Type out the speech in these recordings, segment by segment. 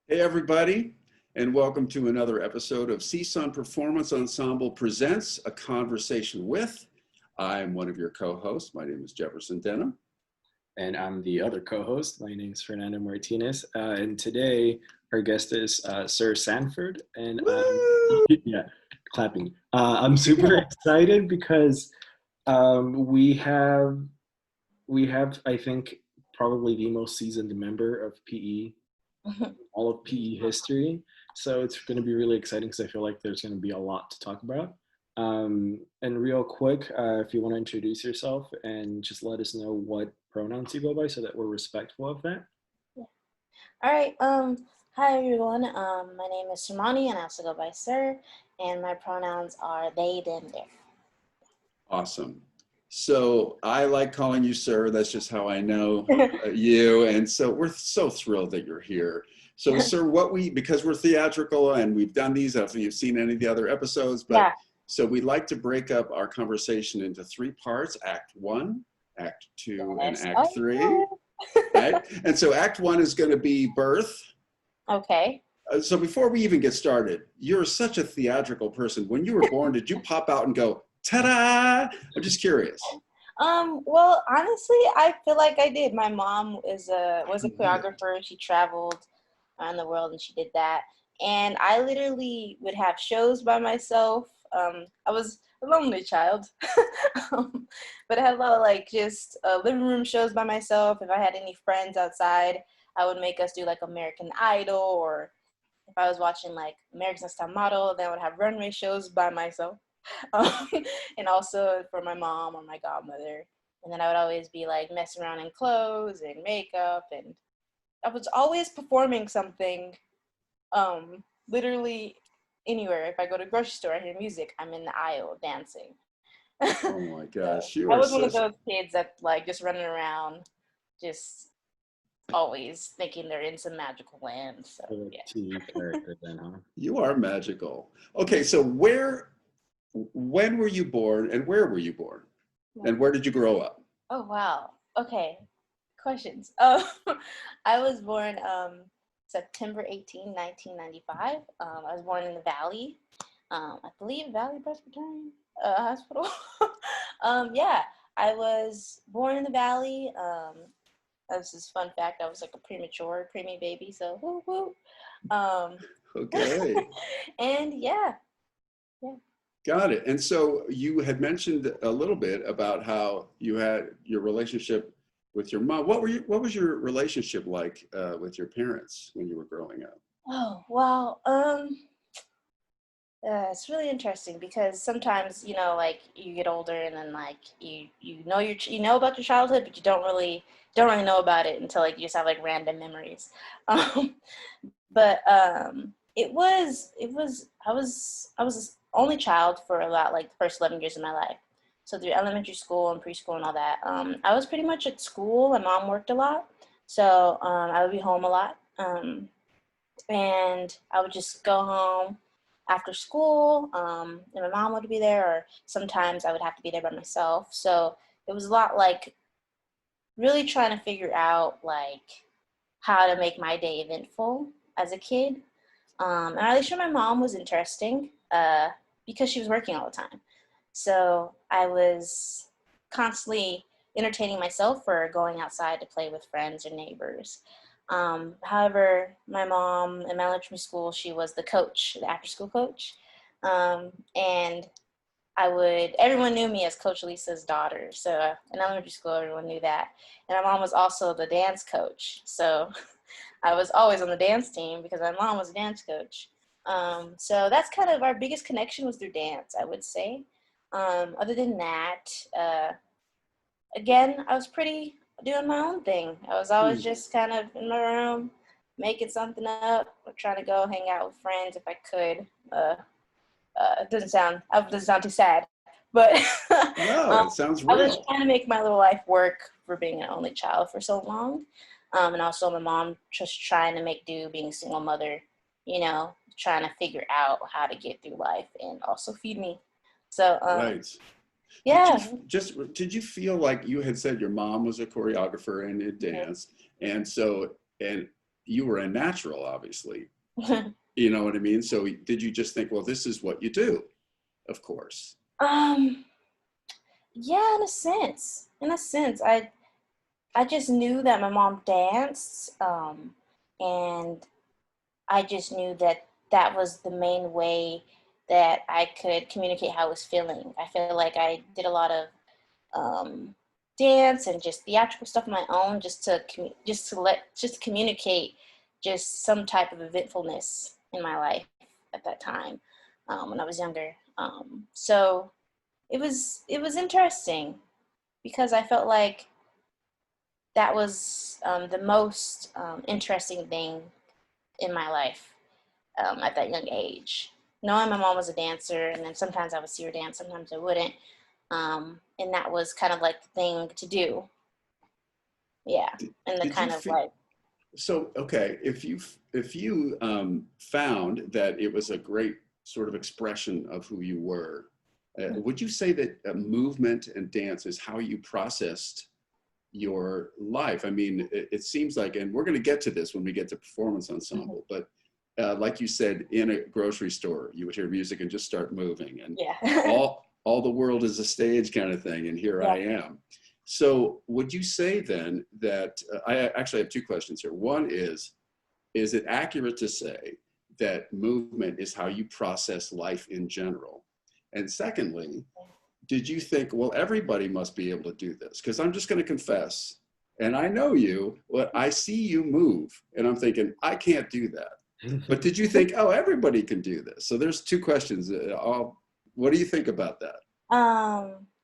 Hey everybody, and welcome to another episode of CSUN Performance Ensemble presents A Conversation With. I'm one of your co-hosts. My name is Jefferson Denim. And I'm the other co-host. My name is Fernando Martinez. And today our guest is Sur Sanford. And yeah, clapping. I'm super excited because we have, I think, probably the most seasoned member of PE, all of PE history. So it's going to be really exciting because I feel like there's going to be a lot to talk about. And real quick, if you want to introduce yourself and just let us know what pronouns you go by so that we're respectful of that. Yeah. All right. Hi everyone. My name is Shamani and I also go by Sir, and my pronouns are they, them, their. Awesome. So I like calling you Sir. That's just how I know you. And so we're so thrilled that you're here. So Sir, because we're theatrical and we've done these, I don't know if you've seen any of the other episodes, but yeah. So we'd like to break up our conversation into three parts: Act 1, Act 2, and Act 3. Right? And so Act 1 is going to be birth. Okay. So before we even get started, you're such a theatrical person. When you were born, did you pop out and go, ta-da? I'm just curious. Well, honestly, I feel like I did. My mom was a choreographer. She traveled around the world and she did that. And I literally would have shows by myself. I was a lonely child, but I had a lot of just living room shows by myself. If I had any friends outside, I would make us do American Idol, or if I was watching American Next Top Model, then I would have runway shows by myself. And also for my mom or my godmother. And then I would always be messing around in clothes and makeup, and I was always performing something, literally anywhere. If I go to the grocery store, I hear music, I'm in the aisle dancing. Oh my gosh. I was one of those kids that just running around, just always thinking they're in some magical land. So yeah. You are magical. Okay, so when were you born and where were you born? And where did you grow up? Oh, wow. Okay. Questions. I was born September 18, 1995. I was born in the Valley. I believe Valley Presbyterian Hospital. Yeah, I was born in the Valley. That's just fun fact. I was a premature preemie baby, so woo woo. Okay. And yeah. Got it. And so you had mentioned a little bit about how you had your relationship with your mom. What was your relationship like with your parents when you were growing up? Oh, well, it's really interesting because sometimes, you get older and then you know about your childhood, but you don't really know about it until you just have random memories. But it was I was only child for about the first 11 years of my life. So through elementary school and preschool and all that, I was pretty much at school. My mom worked a lot, so I would be home a lot, and I would just go home after school, and my mom would be there, or sometimes I would have to be there by myself. So it was a lot really trying to figure out how to make my day eventful as a kid. And my relationship with my mom was interesting because she was working all the time. So I was constantly entertaining myself or going outside to play with friends or neighbors. However, my mom in my elementary school, she was the coach, the after-school coach. And everyone knew me as Coach Lisa's daughter. So in elementary school, everyone knew that. And my mom was also the dance coach. So I was always on the dance team because my mom was a dance coach. So that's kind of our biggest connection was through dance, I would say. Other than that, again, I was pretty doing my own thing. I was always just kind of in my room, making something up, or trying to go hang out with friends if I could. It doesn't sound too sad, but no, it sounds real. I was trying to make my little life work for being an only child for so long. And also my mom just trying to make do being a single mother, trying to figure out how to get through life and also feed me. So, right. Yeah. Did you feel like you had said your mom was a choreographer and it danced, and you were a natural, obviously. You know what I mean? So did you just think, well, this is what you do? Of course. Yeah, in a sense. In a sense, I just knew that my mom danced, and I just knew that that was the main way that I could communicate how I was feeling. I feel like I did a lot of dance and just theatrical stuff on my own, just to communicate just some type of eventfulness in my life at that time, when I was younger. So it was interesting because I felt like that was the most interesting thing in my life at that young age. Knowing my mom was a dancer, and then sometimes I would see her dance, sometimes I wouldn't. And that was kind of like the thing to do. Yeah. And the Did you kind of feel, like, so, okay, if you found that it was a great sort of expression of who you were, would you say that movement and dance is how you processed your life? I mean, it seems like, and we're going to get to this when we get to performance ensemble, but like you said, in a grocery store, you would hear music and just start moving, and yeah. all the world is a stage kind of thing, and here Yeah. I am. So would you say then that, I actually have two questions here. One is it accurate to say that movement is how you process life in general? And secondly, did you think, well, everybody must be able to do this? Because I'm just going to confess, and I know you, well, I see you move, and I'm thinking, I can't do that. But did you think, oh, everybody can do this? So there's two questions. What do you think about that?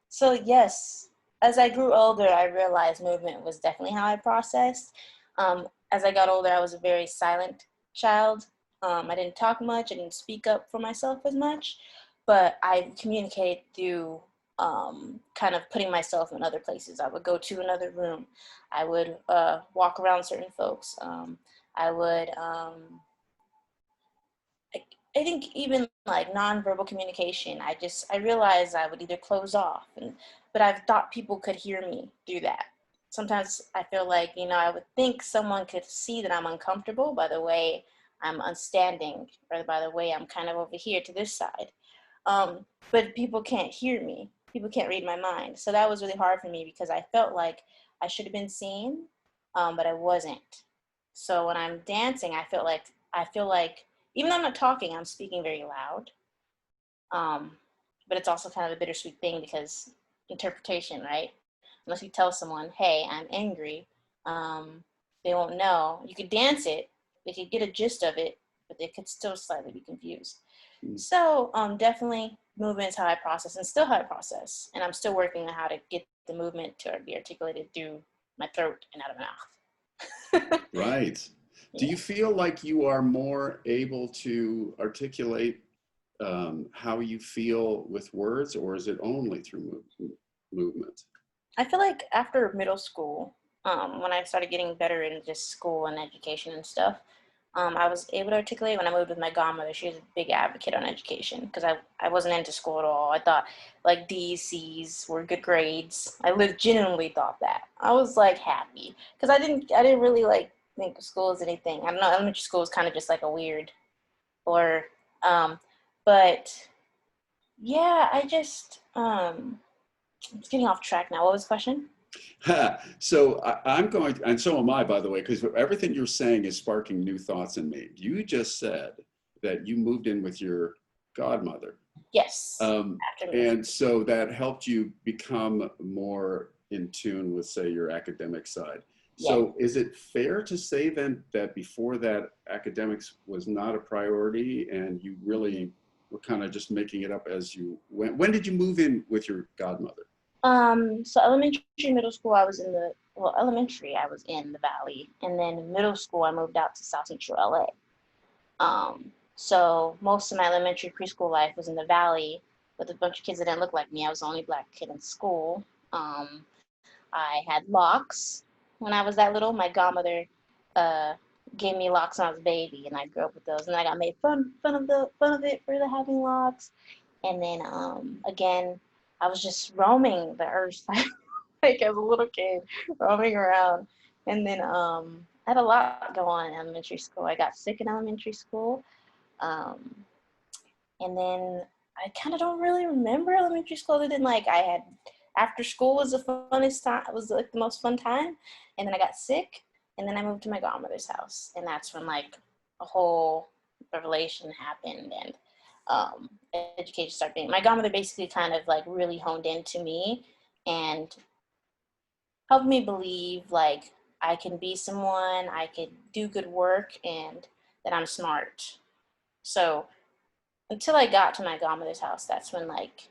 So yes, as I grew older, I realized movement was definitely how I processed. As I got older, I was a very silent child. I didn't talk much. I didn't speak up for myself as much, but I communicated through kind of putting myself in other places. I would go to another room. I would walk around certain folks. I would, I think even like nonverbal communication, I realized I would either close off, but I've thought people could hear me through that. Sometimes I feel like, I would think someone could see that I'm uncomfortable by the way I'm unstanding, or by the way I'm kind of over here to this side. But people can't hear me. People can't read my mind. So that was really hard for me because I felt like I should have been seen, but I wasn't. So when I'm dancing, I feel like even though I'm not talking, I'm speaking very loud. But it's also kind of a bittersweet thing because interpretation, right? Unless you tell someone, hey, I'm angry, they won't know. You could dance it, they could get a gist of it, but they could still slightly be confused. So definitely movement is how I process, and still how I process. And I'm still working on how to get the movement to be articulated through my throat and out of my mouth. Right. Do you feel like you are more able to articulate how you feel with words, or is it only through movement? I feel like after middle school, when I started getting better in just school and education and stuff, I was able to articulate. When I moved with my godmother, she was a big advocate on education because I wasn't into school at all. I thought like D's, C's were good grades. I legitimately thought that. I was like happy because I didn't really like think of school as anything. I don't know, elementary school was kind of just like a weird, or, but yeah, it's getting off track now. What was the question? So I'm going, and so am I, by the way, because everything you're saying is sparking new thoughts in me. You just said that you moved in with your godmother. Yes. And so that helped you become more in tune with, say, your academic side. Yeah. So is it fair to say then that before that, academics was not a priority and you really were kind of just making it up as you went? When did you move in with your godmother? So elementary, middle school, elementary, I was in the Valley. And then middle school, I moved out to South Central LA. So most of my elementary preschool life was in the Valley with a bunch of kids that didn't look like me. I was the only Black kid in school. I had locks when I was that little. My godmother gave me locks when I was a baby, and I grew up with those. And I got made fun of it for having locks. And then again, I was just roaming the earth like as a little kid, roaming around. And then I had a lot go on in elementary school. I got sick in elementary school. Um, and then I kind of don't really remember elementary school other than like I had after school was the funnest time. It was like the most fun time. And then I got sick and then I moved to my godmother's house. And that's when like a whole revelation happened and education started being, my godmother basically kind of like really honed into me and helped me believe like I can be someone, I could do good work and that I'm smart. So until I got to my godmother's house, that's when like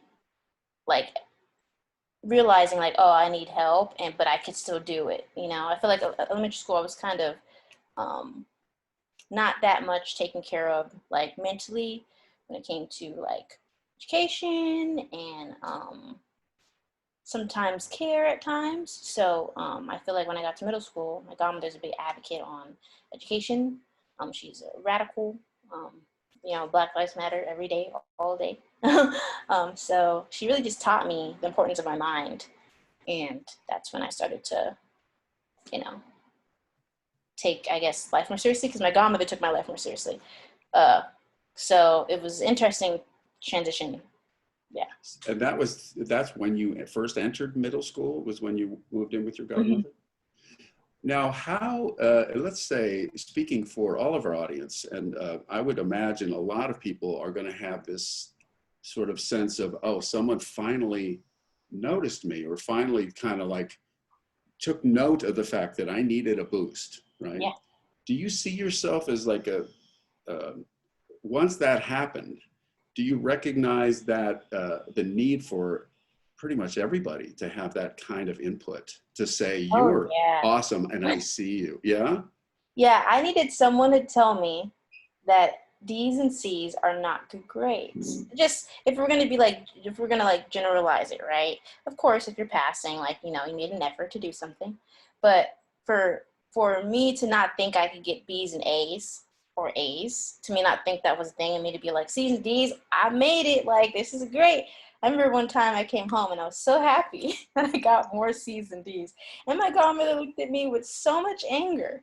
realizing like, oh, I need help but I could still do it. You know, I feel like elementary school I was kind of not that much taken care of like mentally when it came to like education and sometimes care at times. So I feel like when I got to middle school, my godmother's a big advocate on education. She's a radical, Black Lives Matter every day, all day. So she really just taught me the importance of my mind. And that's when I started to, take, I guess, life more seriously because my godmother took my life more seriously. So it was interesting transition. Yeah. And that's when you first entered middle school, was when you moved in with your godmother? Mm-hmm. Now, how, let's say, speaking for all of our audience, and I would imagine a lot of people are going to have this sort of sense of, oh, someone finally noticed me or finally kind of like took note of the fact that I needed a boost, right? Yeah. Do you see yourself as like once that happened, do you recognize that the need for pretty much everybody to have that kind of input to say, you're awesome and I see you? Yeah? Yeah, I needed someone to tell me that D's and C's are not good grades. Mm-hmm. Just if we're going to generalize it, right? Of course, if you're passing, you made an effort to do something. But for me to not think I could get B's and A's, or A's, to me not think that was a thing, and me to be like, C's and D's, I made it, this is great. I remember one time I came home and I was so happy that I got more C's and D's. And my godmother looked at me with so much anger.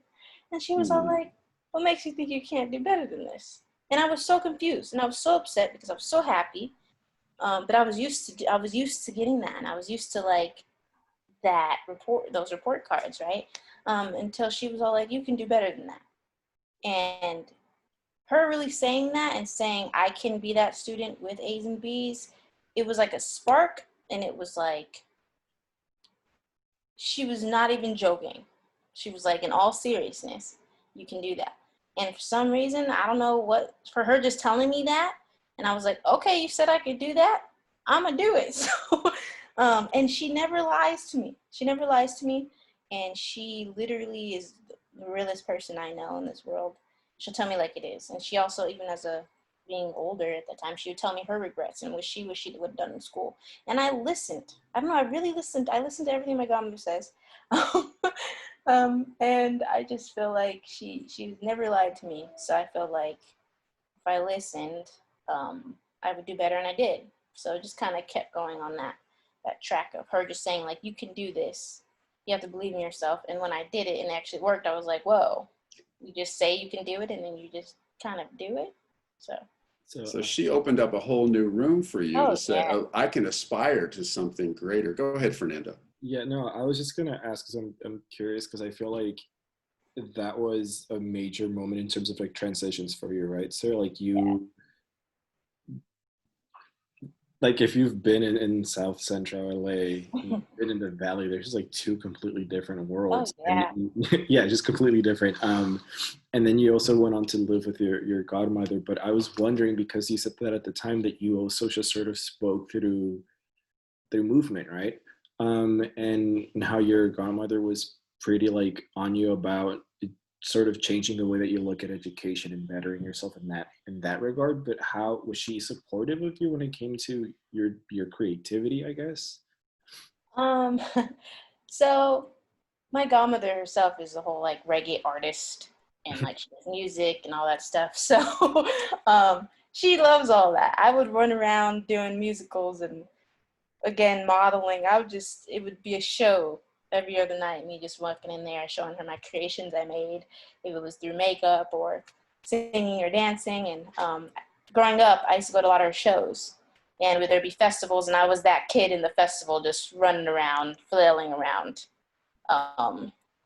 And she was all like, what makes you think you can't do better than this? And I was so confused and I was so upset because I was so happy. But I was used to getting that, and I was used to those report cards, right? Until she was all like, you can do better than that. And her really saying that and saying I can be that student with A's and B's, it was like a spark, and it was like she was not even joking. She was like, in all seriousness, you can do that. And for some reason, I don't know what, for her just telling me that, and I was like, okay, you said I could do that, I'm gonna do it. So, and she never lies to me. And she literally is the realest person I know in this world. She'll tell me like it is. And she also, even as being older at the time, she would tell me her regrets and what she wished she would have done in school. And I listened. I don't know, I really listened. I listened to everything my godmother says. And I just feel like she never lied to me. So I feel like if I listened, I would do better, and I did. So it just kind of kept going on that track of her just saying, you can do this. You have to believe in yourself. And when I did it and it actually worked, I was like, whoa, you just say you can do it and then you just kind of do it. So she opened up a whole new room for you to say, oh, I can aspire to something greater. Go ahead, Fernando. Yeah, no, I was just going to ask because I'm curious, because I feel like that was a major moment in terms of transitions for you, right? So if you've been in South Central LA, you've been in the Valley, there's just two completely different worlds. Oh, yeah. Yeah, just completely different. And then you also went on to live with your godmother. But I was wondering, because you said that at the time that you also just sort of spoke through movement, right? And how your godmother was pretty on you about sort of changing the way that you look at education and bettering yourself in that regard. But how was she supportive of you when it came to your creativity, I guess? So my godmother herself is a whole reggae artist, and she does music and all that stuff. So she loves all that. I would run around doing musicals and again modeling. It would be a show every other night, me just walking in there, showing her my creations I made, if it was through makeup or singing or dancing. And growing up, I used to go to a lot of her shows. And would there be festivals, and I was that kid in the festival just running around, flailing around.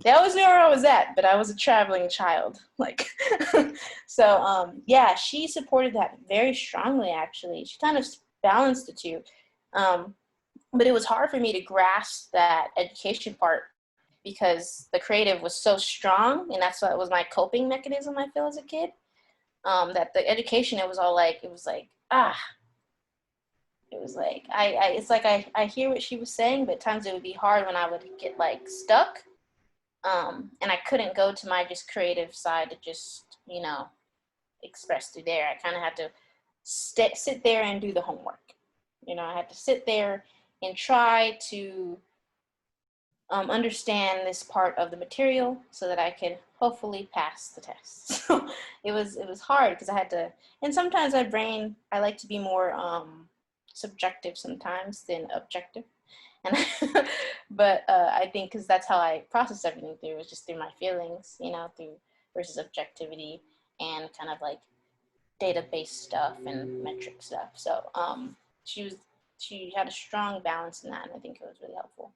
They always knew where I was at, but I was a traveling child. Like, so yeah, she supported that very strongly, actually. She kind of balanced the two. But it was hard for me to grasp that education part because the creative was so strong, and that's what was my coping mechanism, I feel, as a kid. That the education, it was like, it was like, it's like I hear what she was saying, but at times it would be hard when I would get like stuck. And I couldn't go to my just creative side to just, express through there. I kind of had to sit there and do the homework. I had to sit there and try to understand this part of the material so that I could hopefully pass the test. So it was hard because I had to, and sometimes I like to be more subjective sometimes than objective. And but I think because that's how I process everything through, is just through my feelings, through versus objectivity and kind of like database stuff and metric stuff. So she had a strong balance in that, and I think it was really helpful.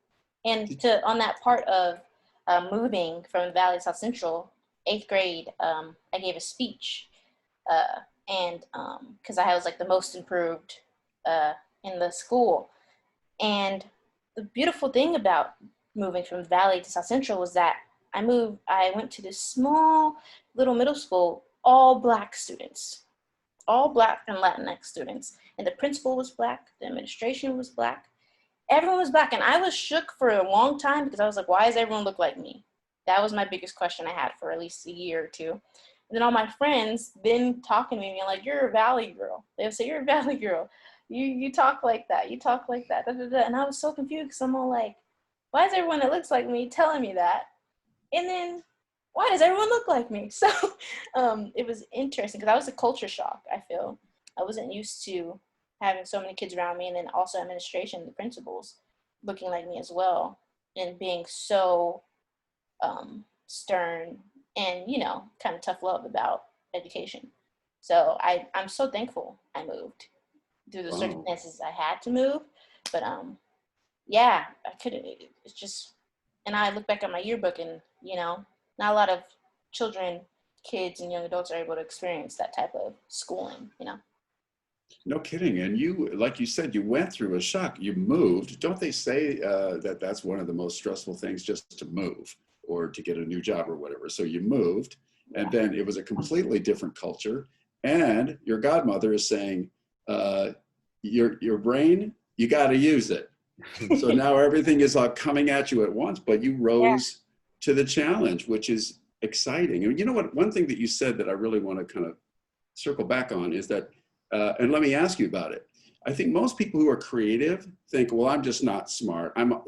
And on that part of moving from the Valley to South Central, 8th grade, I gave a speech, and because I was like the most improved in the school. And the beautiful thing about moving from Valley to South Central was that I went to this small little middle school, all Black students, all Black and Latinx students. And the principal was Black, the administration was Black, everyone was Black. And I was shook for a long time because I was like, why does everyone look like me? That was my biggest question I had for at least a year or two. And then all my friends been talking to me and like, you're a Valley girl. They would say, you're a Valley girl. You talk like that. You talk like that. Da, da, da. And I was so confused because I'm all like, why is everyone that looks like me telling me that? And then why does everyone look like me? So it was interesting because I was a culture shock, I feel. I wasn't used to having so many kids around me, and then also administration, the principals looking like me as well, and being so stern and, kind of tough love about education. So I'm so thankful I moved through the circumstances I had to move. But yeah, I couldn't, it's just, and I look back at my yearbook and, not a lot of children, kids, and young adults are able to experience that type of schooling, No kidding. And you, like you said, you went through a shock. You moved. Don't they say that that's one of the most stressful things, just to move or to get a new job or whatever? So you moved, and then it was a completely different culture. And your godmother is saying, your brain, you got to use it. So now everything is coming at you at once, but you rose to the challenge, which is exciting. And you know what, one thing that you said that I really want to kind of circle back on is that, and let me ask you about it. I think most people who are creative think, well, I'm just not smart. I'm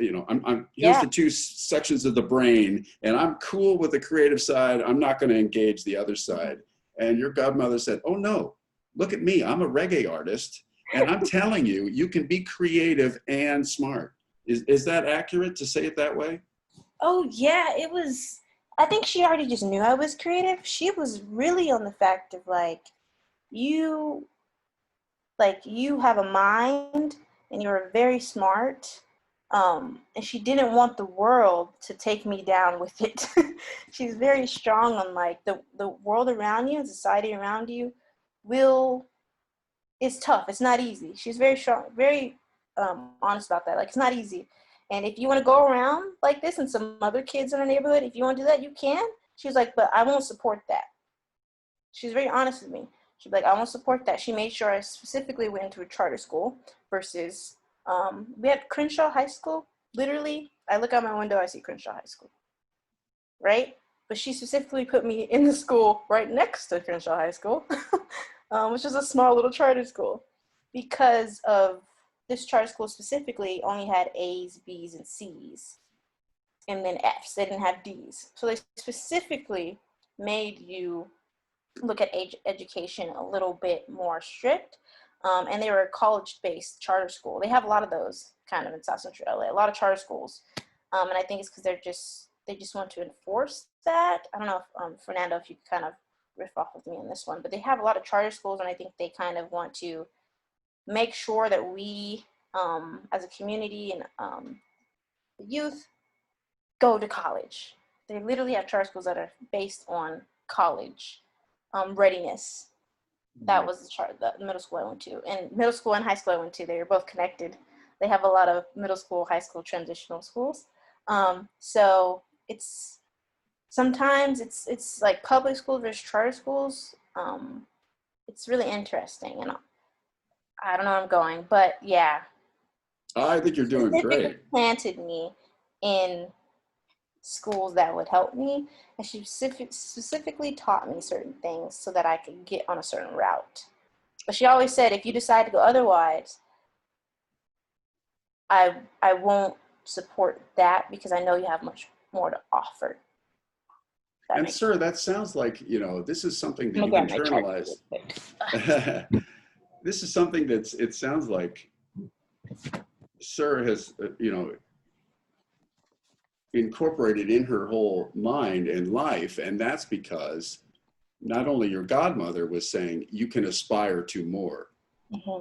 here's the two sections of the brain, and I'm cool with the creative side. I'm not going to engage the other side. And your godmother said, oh no, look at me. I'm a reggae artist. And I'm telling you, you can be creative and smart. Is that accurate to say it that way? Oh yeah, it was. I think she already just knew I was creative. She was really on the fact of you have a mind and you're very smart. And she didn't want the world to take me down with it. She's very strong on the world around you and society around you it's tough. It's not easy. She's very strong, very honest about that. It's not easy. And if you want to go around like this and some other kids in our neighborhood, if you want to do that, you can. She's like, but I won't support that. She's very honest with me. She's like, I won't support that. She made sure I specifically went into a charter school versus, we had Crenshaw High School. Literally, I look out my window, I see Crenshaw High School, right? But she specifically put me in the school right next to Crenshaw High School, which is a small little charter school, because of this charter school specifically only had A's, B's, and C's, and then F's. They didn't have D's. So they specifically made you look at education a little bit more strict. And they were a college-based charter school. They have a lot of those kind of in South Central LA, a lot of charter schools. And I think it's because they just want to enforce that. I don't know if Fernando, if you could kind of riff off with me on this one, but they have a lot of charter schools, and I think they kind of want to make sure that we, as a community and the youth, go to college. They literally have charter schools that are based on college readiness. That was the middle school I went to. And middle school and high school I went to, they were both connected. They have a lot of middle school, high school transitional schools. So sometimes it's like public schools versus charter schools. It's really interesting. And I don't know where I'm going, but yeah. I think you're doing great. Planted me in schools that would help me, and she specifically taught me certain things so that I could get on a certain route. But she always said, if you decide to go otherwise, I won't support that because I know you have much more to offer. And sir, that sounds like, this is something that you've internalized. This is something it sounds like Sir has, incorporated in her whole mind and life. And that's because not only your godmother was saying you can aspire to more,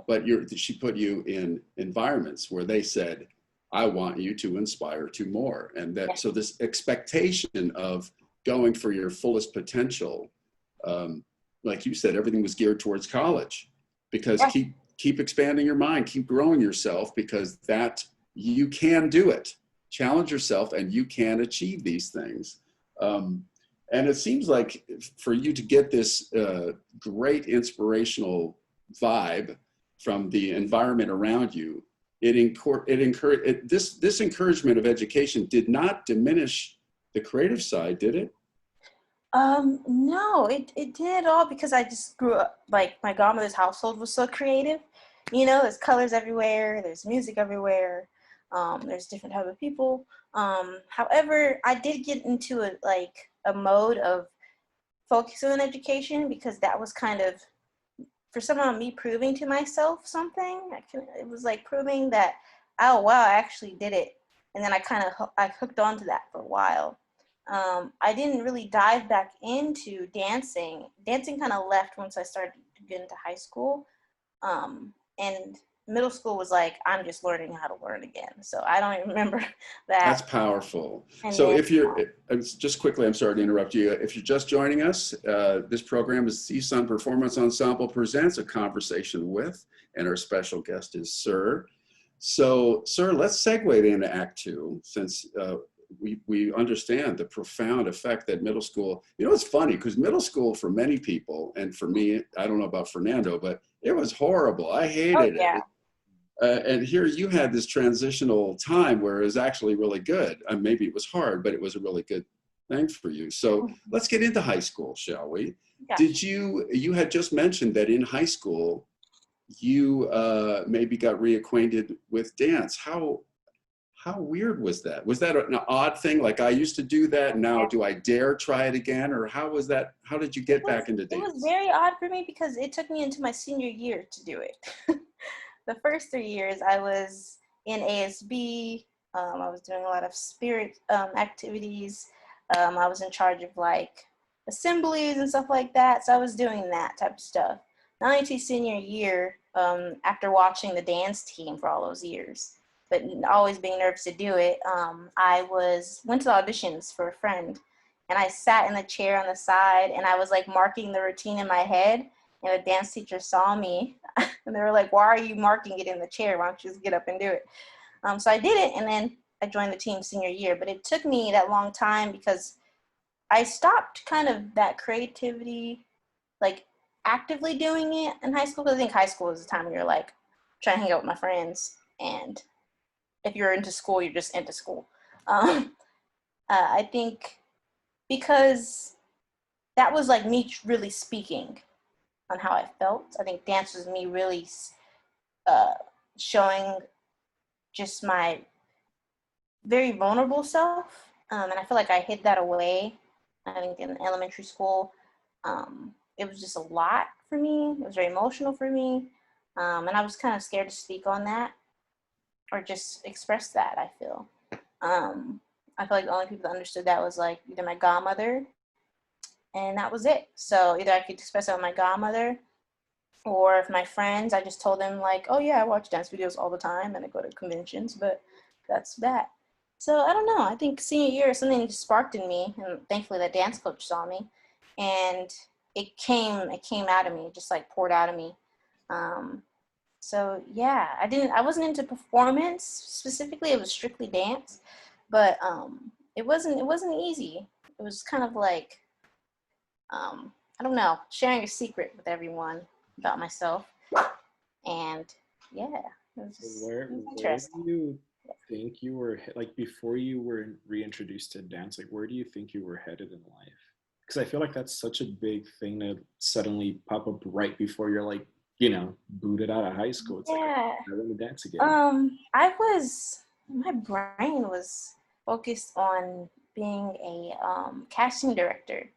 but she put you in environments where they said, I want you to inspire to more. And so this expectation of going for your fullest potential, like you said, everything was geared towards college, because keep expanding your mind, keep growing yourself, because that you can do it. Challenge yourself and you can achieve these things. And it seems like for you to get this great inspirational vibe from the environment around you, this encouragement of education did not diminish the creative side, did it? No, it did all, because I just grew up, like, my godmother's household was so creative. There's colors everywhere, there's music everywhere, there's different type of people. However, I did get into a mode of focusing on education, because that was kind of, for somehow, me proving to myself something. It was like proving that, oh wow, I actually did it. And then I hooked on to that for a while. I didn't really dive back into dancing. Dancing kind of left once I started to get into high school. And middle school was like, I'm just learning how to learn again. So I don't even remember that. That's powerful. So if you're, just quickly, I'm sorry to interrupt you. If you're just joining us, this program is CSUN Performance Ensemble presents A Conversation With, and our special guest is Sur. So, Sur, let's segue into Act 2, since we understand the profound effect that middle school, it's funny, because middle school for many people, and for me, I don't know about Fernando, but it was horrible. I hated it. And here you had this transitional time where it was actually really good. Maybe it was hard, but it was a really good thing for you. So let's get into high school, shall we? Yeah. Did you had just mentioned that in high school, you maybe got reacquainted with dance. How weird was that? Was that an odd thing? Like, I used to do that, now do I dare try it again? Or how was that? How did you get back into dance? It was very odd for me, because it took me into my senior year to do it. The first 3 years I was in ASB. I was doing a lot of spirit activities. I was in charge of assemblies and stuff like that. So I was doing that type of stuff. Not until senior year, after watching the dance team for all those years, but always being nervous to do it, I went to the auditions for a friend, and I sat in the chair on the side, and I was marking the routine in my head, and the dance teacher saw me, and they were like, why are you marking it in the chair? Why don't you just get up and do it? So I did it, and then I joined the team senior year, but it took me that long time because I stopped kind of that creativity, actively doing it in high school, because I think high school is the time when you're trying to hang out with my friends, and if you're into school, you're just into school. I think because that was me really speaking on how I felt. I think dance was me really showing just my very vulnerable self. And I feel like I hid that away. I think in elementary school, it was just a lot for me. It was very emotional for me. And I was kind of scared to speak on that or just express that, I feel. I feel like the only people that understood that was like either my godmother, and that was it. So either I could express it with my godmother, or if my friends, I just told them like, oh yeah, I watch dance videos all the time and I go to conventions, but that's that. So I don't know. I think senior year something just sparked in me, and thankfully that dance coach saw me, and it came out of me, it just like poured out of me. Um, so yeah, I wasn't into performance specifically. It was strictly dance, but it wasn't easy. It was kind of like I don't know, sharing a secret with everyone about myself, and yeah, it was Where do interesting. you think you were like before you were reintroduced to dance? Like, where do you think you were headed in life? Because I feel like that's such a big thing to suddenly pop up right before you're like, booted out of high school. It's like, Yeah, I want to dance again. my brain was focused on being a casting director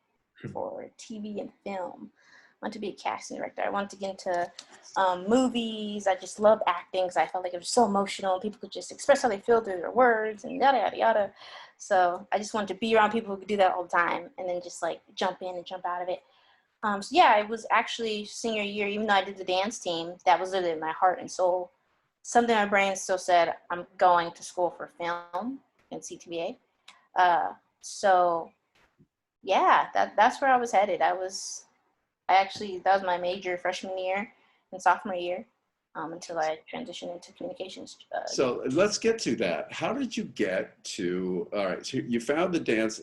for TV and film. I wanted to be a casting director. I wanted to get into movies. I just love acting because I felt like it was so emotional. People could just express how they feel through their words and yada, yada, yada. So I just wanted to be around people who could do that all the time and then just like jump in and jump out of it. So yeah, it was actually senior year, even though I did the dance team, that was literally my heart and soul. Something in my brain still said, I'm going to school for film and CTVA. So yeah, that's where I was headed. That was my major freshman year and sophomore year, until I transitioned into communications. So let's get to that. How did you get to, all right, so you found the dance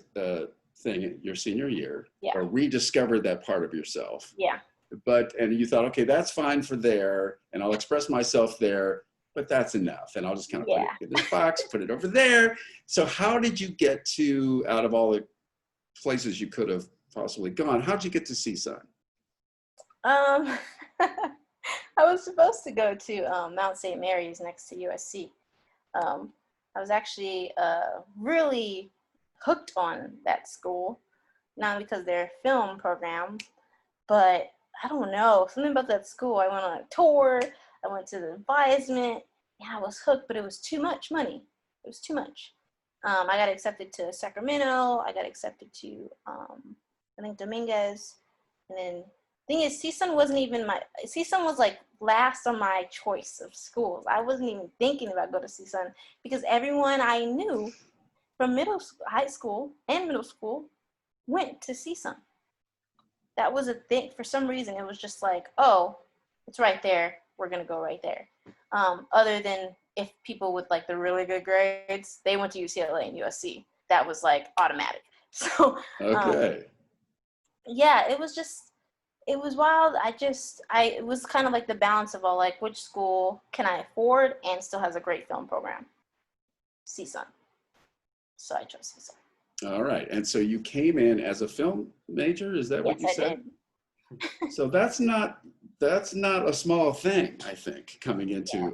thing your senior year, Yeah. or rediscovered that part of yourself. Yeah. And you thought, okay, that's fine for there, and I'll express myself there, but that's enough. And I'll just kind of put it in this box, put it over there. So how did you get to, out of all the places you could have possibly gone, how'd you get to CSUN? Um, I was supposed to go to Mount St. Mary's next to USC. I was actually really hooked on that school, not because their film program, but I don't know, something about that school. I went on a tour, I went to the advisement, yeah, I was hooked, but it was too much money. It was too much. I got accepted to Sacramento, I got accepted to, I think Dominguez, and then thing is, CSUN was like last on my choice of schools. I wasn't even thinking about going to CSUN because everyone I knew from high school and middle school went to CSUN. That was a thing. For some reason, it was just like, oh, it's right there. We're going to go right there. Other than if people with like the really good grades, they went to UCLA and USC. That was like automatic. So, Okay. yeah, it was wild. It was kind of like the balance of all like, which school can I afford and still has a great film program? CSUN. So I chose CSUN. All right. And so you came in as a film major, is that what you said? Did. So that's not a small thing, I think, coming into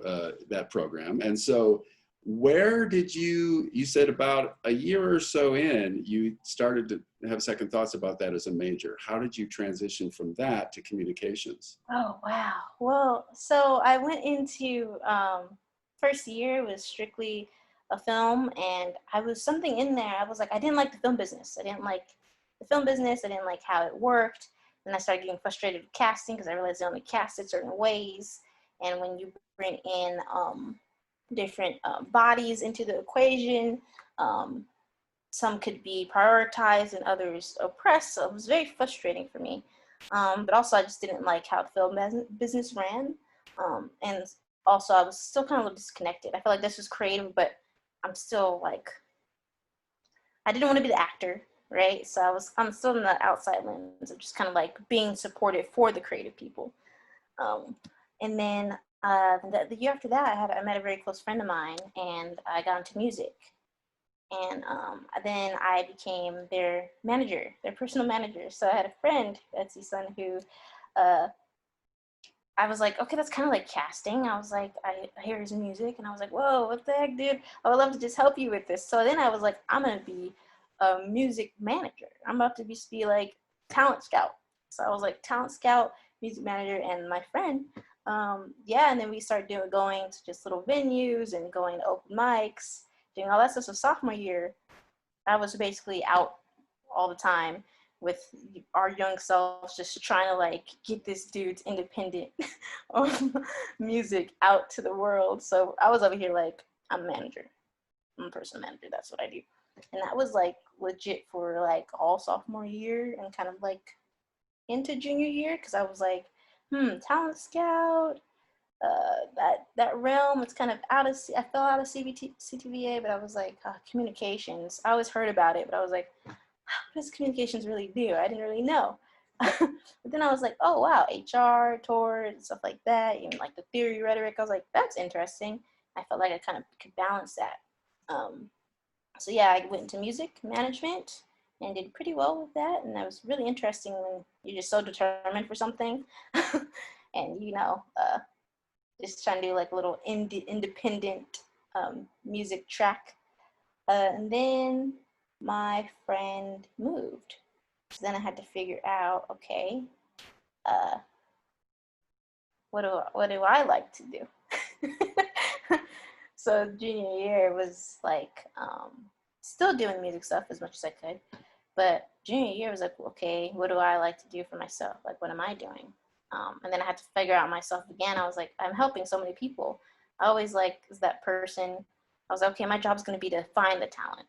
that program. And so where did you said about a year or so in, you started to have second thoughts about that as a major. How did you transition from that to communications? Oh, wow. Well, so I went into first year was strictly a film, and I was something in there. I was like, I didn't like the film business. I didn't like the film business. I didn't like how it worked. And I started getting frustrated with casting because I realized they only casted certain ways. And when you bring in different bodies into the equation, some could be prioritized and others oppressed. So it was very frustrating for me. But also I just didn't like how the film business ran. And also I was still kind of a little disconnected. I felt like this was creative, but I'm still like, I didn't want to be the actor, right? So I'm still in the outside lens of just kind of like being supported for the creative people. And then the year after that, I met a very close friend of mine, and I got into music. And then I became their manager, their personal manager. So I had a friend at CSUN who I was like, okay, that's kind of like casting. I was like, I hear his music, and I was like, whoa, what the heck, dude? I would love to just help you with this. So then I was like, I'm going to be a music manager. I'm about to be like talent scout. So I was like talent scout, music manager, and my friend. And then we started going to just little venues and going to open mics, doing all that stuff. So sophomore year, I was basically out all the time with our young selves, just trying to like get this dude's independent music out to the world. So I was over here like, I'm a manager. I'm a personal manager. That's what I do. And that was like legit for like all sophomore year and kind of like into junior year, because I was like, talent scout, that realm, it's kind of out of, I fell out of CTVA, but I was like, communications. I always heard about it, but I was like, what does communications really do? I didn't really know. But then I was like, oh wow, HR, tours, and stuff like that, even like the theory, rhetoric. I was like, that's interesting. I felt like I kind of could balance that. So yeah, I went into music management and did pretty well with that. And that was really interesting when you're just so determined for something and, just trying to do like a little independent music track. And then my friend moved. So then I had to figure out, okay, what do I like to do? So junior year was like still doing music stuff as much as I could, but junior year was like, okay, what do I like to do for myself? Like, what am I doing? And then I had to figure out myself again. I was like, I'm helping so many people. I always like is that person. I was like, okay, my job is going to be to find the talent,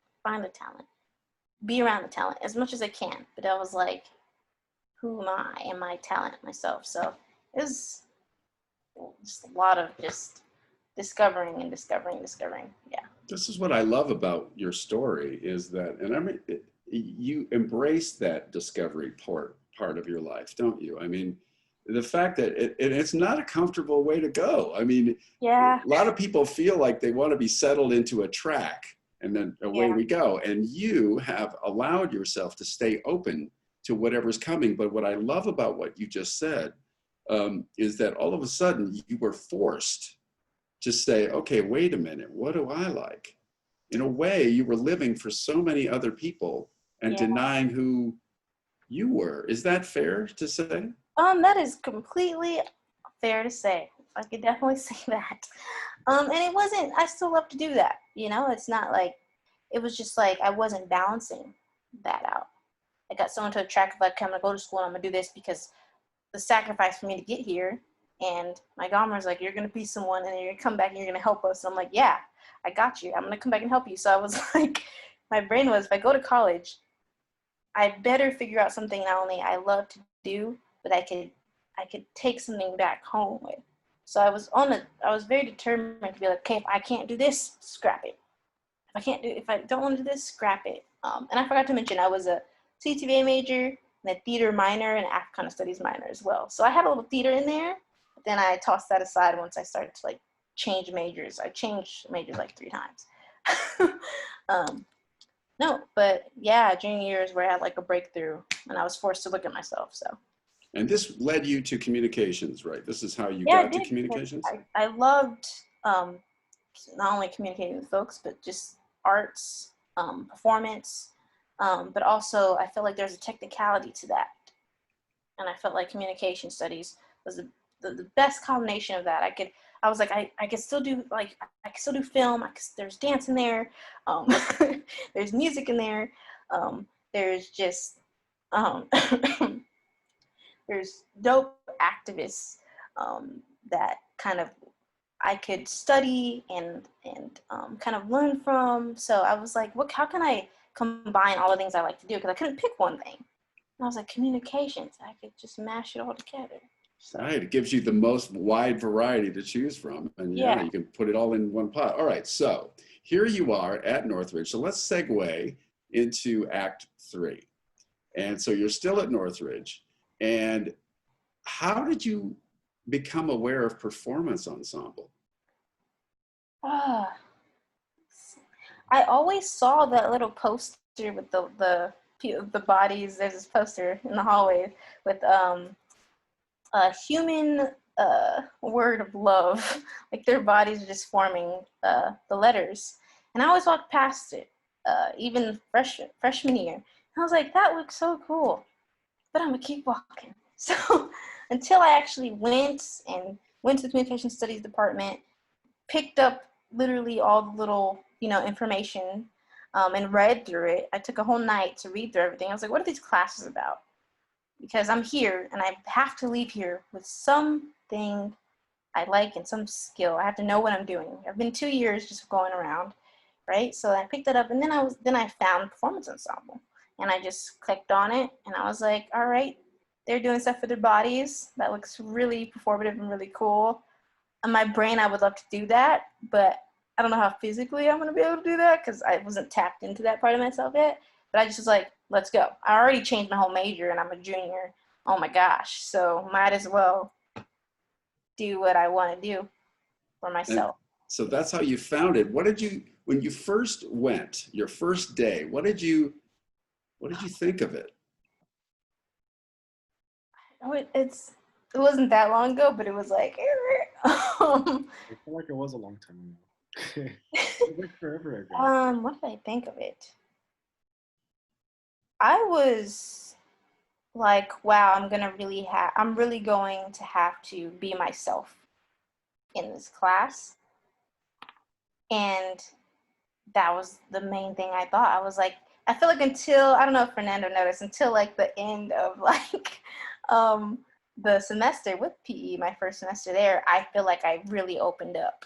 be around the talent as much as I can. But I was like, who am I? Am I talent myself? So it was just a lot of just discovering. Yeah. This is what I love about your story is that, and I mean, you embrace that discovery part of your life, don't you? I mean, the fact that it's not a comfortable way to go. I mean, yeah, a lot of people feel like they want to be settled into a track and then away we go. And you have allowed yourself to stay open to whatever's coming. But what I love about what you just said is that all of a sudden you were forced to say, okay, wait a minute, what do I like? In a way, you were living for so many other people and denying who you were. Is that fair to say? That is completely fair to say. I could definitely say that. And it wasn't, I still love to do that. It's not like, it was just like, I wasn't balancing that out. I got so into a track of like, I'm going to go to school and I'm going to do this because the sacrifice for me to get here. And my godmother's like, you're going to be someone and you're going to come back and you're going to help us. And I'm like, yeah, I got you. I'm going to come back and help you. So I was like, my brain was, if I go to college, I better figure out something not only I love to do, but I could take something back home with. So I was very determined to be like, okay, if I can't do this, scrap it. If I don't want to do this, scrap it. And I forgot to mention, I was a CTVA major and a theater minor and Africana studies minor as well. So I had a little theater in there, but then I tossed that aside once I started to like change majors. I changed majors like 3 times. No, but yeah, junior year is where I had like a breakthrough and I was forced to look at myself, so. And this led you to communications, right? This is how you got to communications? I loved not only communicating with folks, but just arts, performance, but also I felt like there's a technicality to that. And I felt like communication studies was the best combination of that. I was like, I could still do film. There's dance in there. There's music in there. There's just, there's dope activists that kind of I could study and kind of learn from. So I was like, how can I combine all the things I like to do? Because I couldn't pick one thing. And I was like, communications. I could just mash it all together. Right, it gives you the most wide variety to choose from. And yeah, you can put it all in one pot. All right, so here you are at Northridge. So let's segue into Act 3. And so you're still at Northridge. And how did you become aware of Performance Ensemble? I always saw that little poster with the bodies. There's this poster in the hallway with a human word of love, like their bodies are just forming the letters. And I always walked past it, even freshman year. And I was like, that looks so cool, but I'm gonna keep walking. So until I actually went to the communication studies department, picked up literally all the little information and read through it. I took a whole night to read through everything. I was like, what are these classes about? Because I'm here and I have to leave here with something I like and some skill. I have to know what I'm doing. I've been 2 years just going around, right? So I picked it up, and then I found Performance Ensemble, and I just clicked on it, and I was like, all right, they're doing stuff for their bodies. That looks really performative and really cool. In my brain, I would love to do that, but I don't know how physically I'm going to be able to do that because I wasn't tapped into that part of myself yet. But I just was like, let's go. I already changed my whole major, and I'm a junior. Oh my gosh. So might as well do what I want to do for myself. And so that's how you found it. When you first went, your first day, what did you think of it? It wasn't that long ago, but it was like, I feel like it was a long time ago. It was forever ago. what did I think of it? I was like, wow, I'm really going to have to be myself in this class. And that was the main thing I thought. I was like, I feel like until, I don't know if Fernando noticed, until like the end of like the semester with PE, my first semester there, I feel like I really opened up.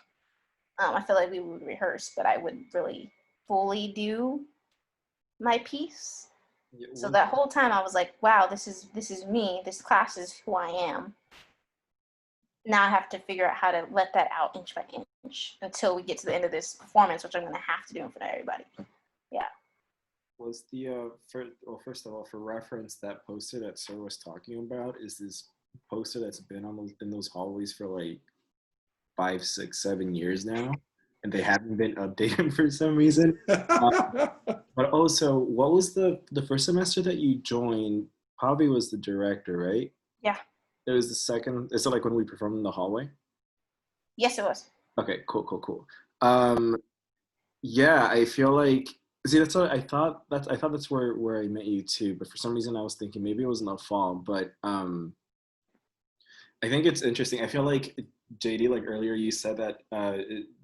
I feel like we would rehearse, but I wouldn't really fully do my piece. So that whole time I was like, wow, this is me. This class is who I am. Now I have to figure out how to let that out inch by inch until we get to the end of this performance, which I'm going to have to do in front of everybody. Yeah. Was first of all, for reference, that poster that Sir was talking about is this poster that's been in those hallways for like 5, 6, 7 years now, and they haven't been updated for some reason. But also, what was the first semester that you joined? Probably was the director, right? Yeah. It was the second. Is it like when we performed in the hallway? Yes, it was. Okay, cool. Yeah, I feel like, see, that's what I thought. I thought that's where I met you too. But for some reason, I was thinking maybe it was in the fall. But I think it's interesting. I feel like JD, like earlier, you said that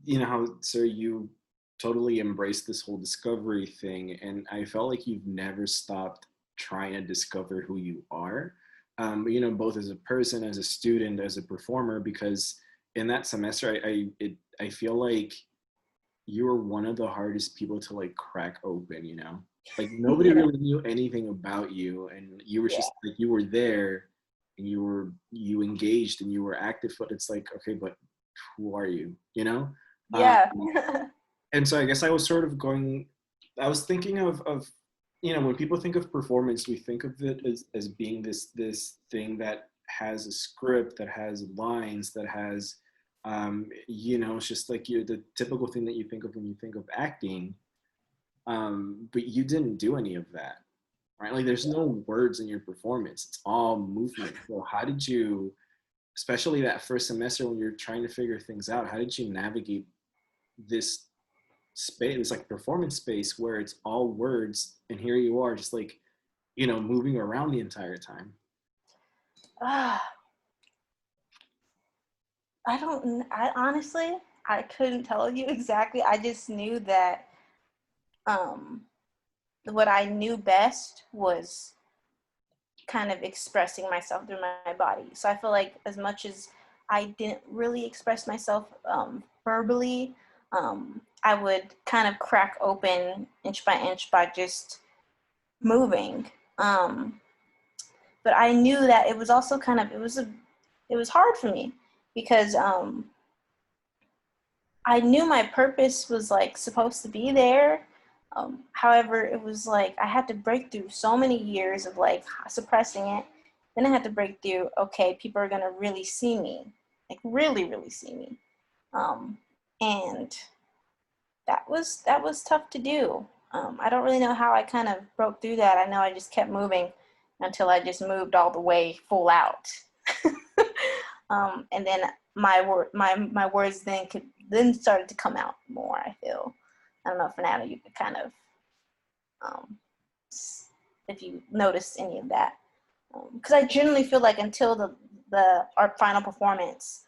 you know how, Sir, you totally embraced this whole discovery thing, and I felt like you've never stopped trying to discover who you are. Both as a person, as a student, as a performer, because in that semester, I feel like you were one of the hardest people to like crack open, like nobody really knew anything about you, and you were just like, you were there and you engaged and you were active, but it's like, okay, but who are you? Yeah. And so I guess I was thinking of when people think of performance, we think of it as being this thing that has a script, that has lines, that has it's just like the typical thing that you think of when you think of acting, but you didn't do any of that, right? Like there's no words in your performance, it's all movement. So how did you, especially that first semester when you're trying to figure things out, how did you navigate this space, this like performance space where it's all words, and here you are just like moving around the entire time? I honestly, I couldn't tell you exactly. I just knew that what I knew best was kind of expressing myself through my body. So I feel like as much as I didn't really express myself verbally, I would kind of crack open inch by inch by just moving. But I knew that it was also kind of, it was hard for me because I knew my purpose was like supposed to be there. However, it was like I had to break through so many years of like suppressing it. Then I had to break through, okay, people are gonna really see me, like really, really see me. And that was tough to do. I don't really know how I kind of broke through that. I know I just kept moving until I just moved all the way full out. And then my words then started to come out more, I feel. I don't know, Fernando, you could kind of, if you noticed any of that. Because I generally feel like until our final performance,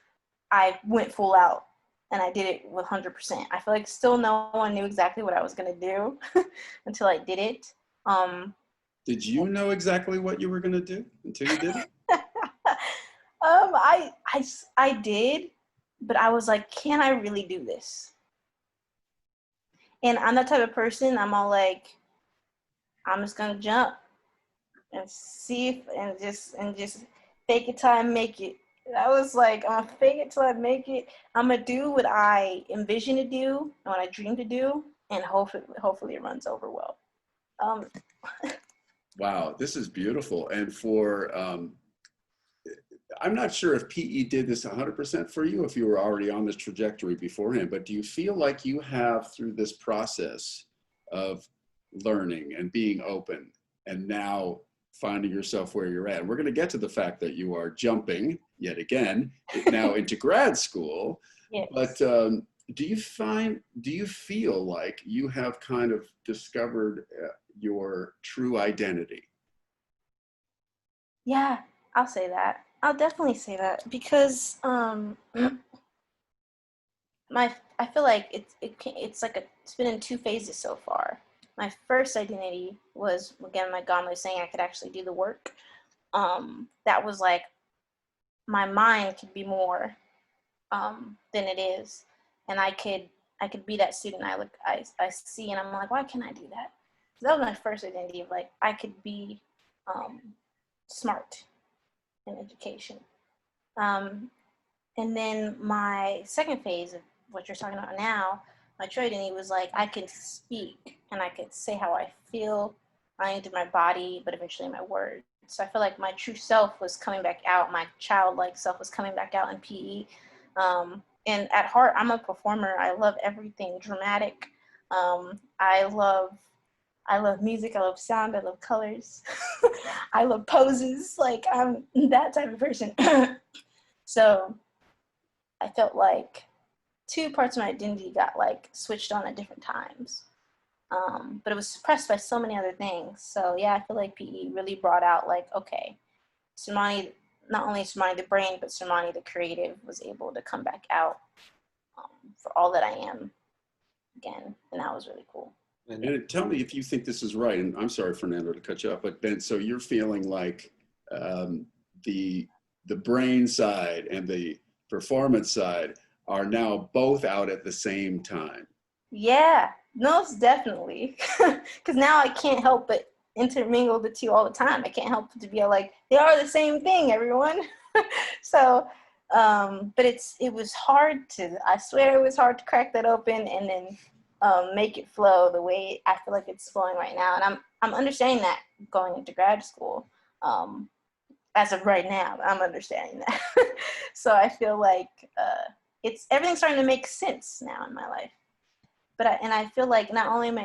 I went full out and I did it with 100%. I feel like still no one knew exactly what I was going to do until I did it. Did you know exactly what you were going to do until you did it? I did, but I was like, can I really do this? And I'm that type of person. I'm all like, I'm just gonna jump and see if, and just fake it till I make it. And I was like, I'm gonna fake it till I make it. I'm gonna do what I envision to do and what I dream to do, and hopefully it runs over well. Wow, this is beautiful. And for I'm not sure if PE did this 100% for you, if you were already on this trajectory beforehand, but do you feel like you have, through this process of learning and being open and now finding yourself where you're at? And we're going to get to the fact that you are jumping yet again now into grad school. Yes. But do you feel like you have kind of discovered your true identity? Yeah, I'll say that. I'll definitely say that because I feel like it's been in two phases so far. My first identity was, again, like God was saying, I could actually do the work. That was like my mind could be more than it is, and I could be that student I see, and I'm like, why can't I do that? So that was my first identity of like I could be smart in education. And then my second phase of what you're talking about now, my true identity was like I could speak and I could say how I feel, not only through my body, but eventually my words. So I feel like my true self was coming back out. My childlike self was coming back out in PE. And at heart, I'm a performer. I love everything dramatic. I love music. I love sound. I love colors. I love poses. Like I'm that type of person. So I felt like two parts of my identity got like switched on at different times. But it was suppressed by so many other things. So yeah, I feel like PE really brought out like, okay, Sermani, not only Sermani the brain, but Sermani the creative was able to come back out for all that I am again. And that was really cool. And tell me if you think this is right. And I'm sorry, Fernando, to cut you off, but Ben, so you're feeling like the brain side and the performance side are now both out at the same time. Yeah, most definitely. Because now I can't help but intermingle the two all the time. I can't help but to be like, they are the same thing, everyone. So, but it was hard I swear it was hard to crack that open and then make it flow the way I feel like it's flowing right now. And I'm understanding that going into grad school. As of right now, I'm understanding that. So I feel like everything's starting to make sense now in my life. But I feel like not only am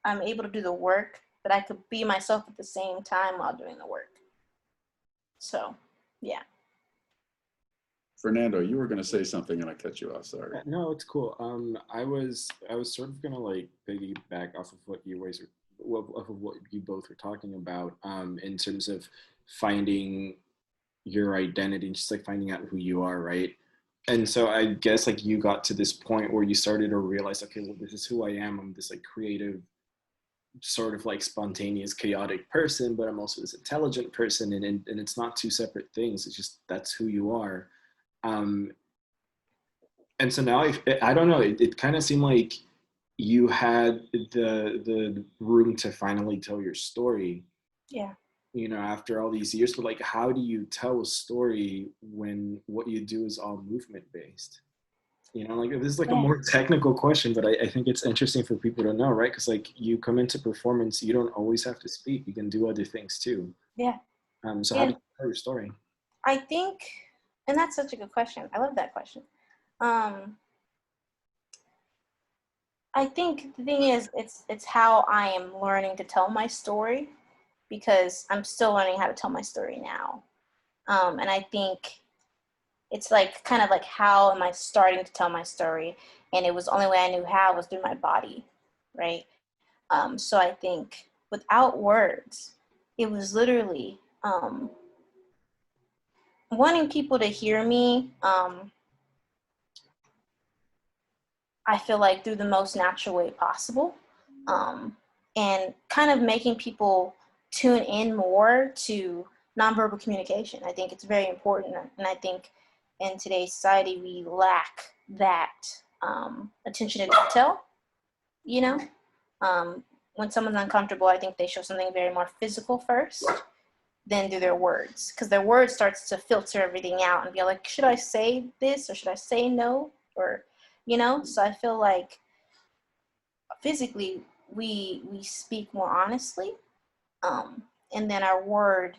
I'm able to do the work, but I could be myself at the same time while doing the work. So, yeah. Fernando, you were going to say something and I cut you off. Sorry. No, it's cool. I was sort of gonna like piggyback off of what you both were talking about. In terms of finding your identity, just like finding out who you are, right? And so I guess like you got to this point where you started to realize, okay, well, this is who I am. I'm this like creative, sort of like spontaneous, chaotic person, but I'm also this intelligent person, and it's not two separate things. It's just that's who you are. And so now I don't know. It kind of seemed like you had the room to finally tell your story. Yeah. You know, after all these years, but like, how do you tell a story when what you do is all movement based? You know, like this is like a more technical question, but I think it's interesting for people to know, right? Because like you come into performance, you don't always have to speak. You can do other things too. Yeah. So how do you tell your story? I think, and that's such a good question. I love that question. I think the thing is, it's how I am learning to tell my story, because I'm still learning how to tell my story now. And I think it's like kind of like, how am I starting to tell my story? And it was the only way I knew how was through my body, right? So I think without words, it was literally wanting people to hear me I feel like through the most natural way possible, and kind of making people tune in more to nonverbal communication. I think it's very important, and I think in today's society we lack that attention to detail. You know, when someone's uncomfortable, I think they show something very more physical first, then do their words, because their words starts to filter everything out and be like, should I say this or should I say no, or so I feel like physically we speak more honestly, and then our word,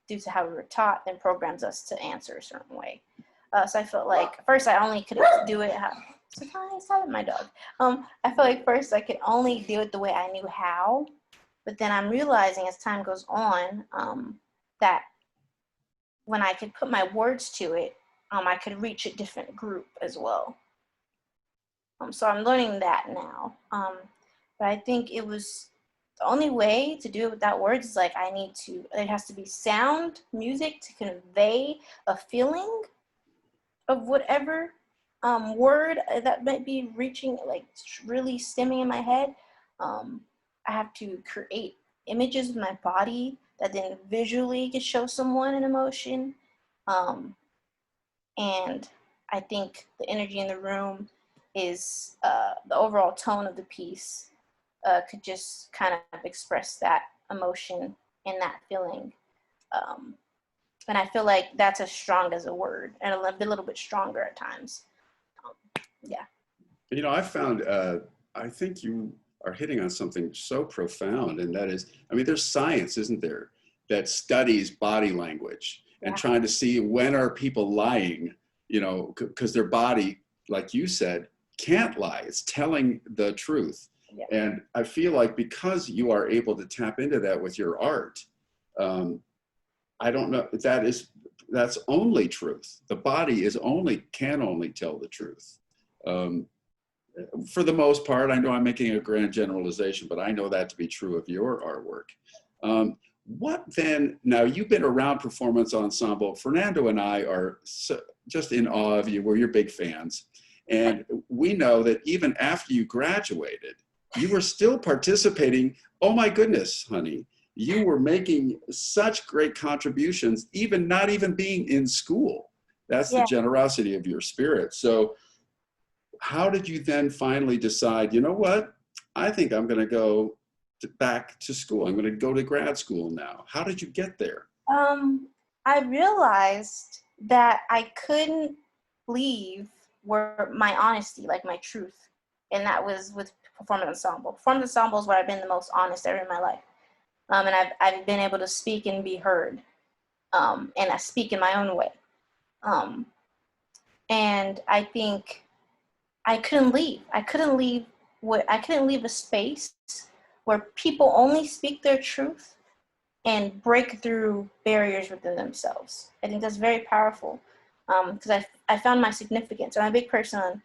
due to how we were taught, then programs us to answer a certain way. So I felt like first I only could do it my dog. I feel like first I could only do it the way I knew how, but then I'm realizing as time goes on, that when I could put my words to it, I could reach a different group as well. So I'm learning that now. But I think it was the only way to do it without words is like it has to be sound, music to convey a feeling of whatever word that might be reaching, like really stemming in my head. I have to create images with my body that then visually can show someone an emotion. And I think the energy in the room is the overall tone of the piece could just kind of express that emotion and that feeling. And I feel like that's as strong as a word, and a little bit stronger at times. Yeah. I found, I think you are hitting on something so profound, and that is, there's science, isn't there, that studies body language and trying to see when are people lying, because their body, like you said, can't lie. It's telling the truth. Yeah. And I feel like because you are able to tap into that with your art, I don't know, that's only truth. The body can only tell the truth. For the most part, I know I'm making a grand generalization, but I know that to be true of your artwork. What then, now you've been around Performance Ensemble. Fernando and I are just in awe of you. We're your big fans. And we know that even after you graduated, you were still participating. Oh my goodness, honey. You were making such great contributions, not even being in school. That's the generosity of your spirit. So how did you then finally decide, you know what? I think I'm going to go back to school. I'm going to go to grad school now. How did you get there? I realized that I couldn't leave where my honesty, like my truth, and that was with Performance Ensemble. Performance Ensemble is where I've been the most honest ever in my life. And I've been able to speak and be heard, and I speak in my own way. And I think I couldn't leave. I couldn't leave a space where people only speak their truth and break through barriers within themselves. I think that's very powerful, because I found my significance. I'm a big person on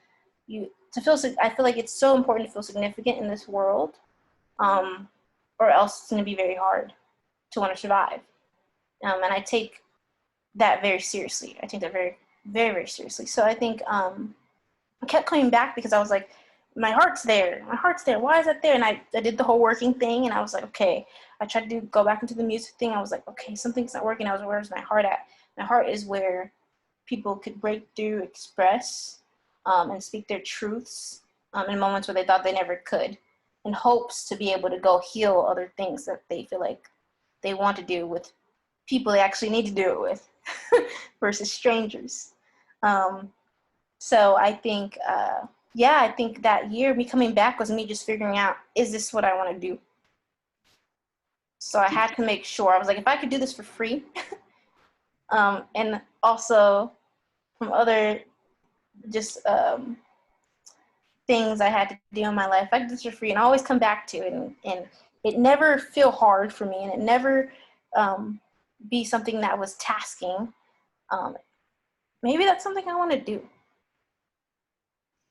I feel like it's so important to feel significant in this world, or else it's going to be very hard to want to survive. And I take that very seriously. I take that very, very, very seriously. So I think I kept coming back because I was like, my heart's there. Why is that there? And I did the whole working thing, and I was like, okay. I tried to go back into the music thing. I was like, okay, something's not working. I was like, where's my heart at? My heart is where people could break through, express, and speak their truths in moments where they thought they never could, in hopes to be able to go heal other things that they feel like they want to do with people they actually need to do it with versus strangers. So I think, I think that year, me coming back was me just figuring out, is this what I want to do? So I had to make sure. I was like, if I could do this for free, and also from other just things I had to do in my life, I could do this for free and always come back to it, and it never feel hard for me, and it never be something that was tasking. Maybe that's something I want to do.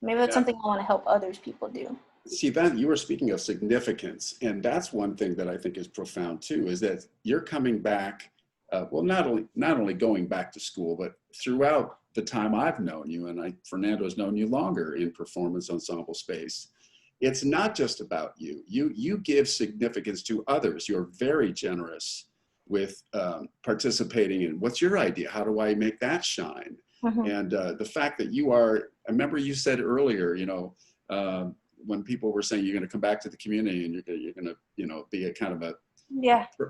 Maybe that's something I want to help others people do. See, that you were speaking of significance, and that's one thing that I think is profound too, is that you're coming back well, not only going back to school, but throughout the time I've known you, and Fernando's known you longer in performance ensemble space. It's not just about you. You give significance to others. You're very generous with participating in what's your idea? How do I make that shine? Mm-hmm. And the fact that you are, I remember you said earlier, when people were saying you're going to come back to the community and you're going to, be a kind of a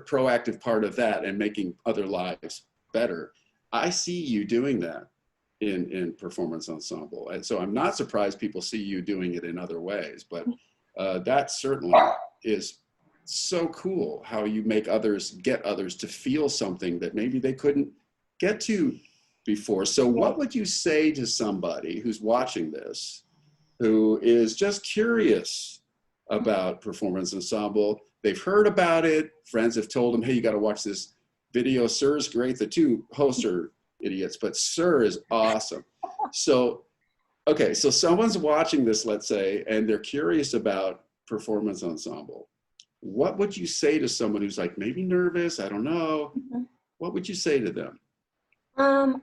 proactive part of that and making other lives better. I see you doing that in performance ensemble. And so I'm not surprised people see you doing it in other ways, but that certainly is so cool how you make get others to feel something that maybe they couldn't get to before. So what would you say to somebody who's watching this, who is just curious about performance ensemble? They've heard about it. Friends have told them, hey, you got to watch this video. Sur's great. The two hosts are idiots, but Sur is awesome. So, okay, so someone's watching this, let's say, and they're curious about performance ensemble. What would you say to someone who's like maybe nervous? I don't know. Mm-hmm. What would you say to them?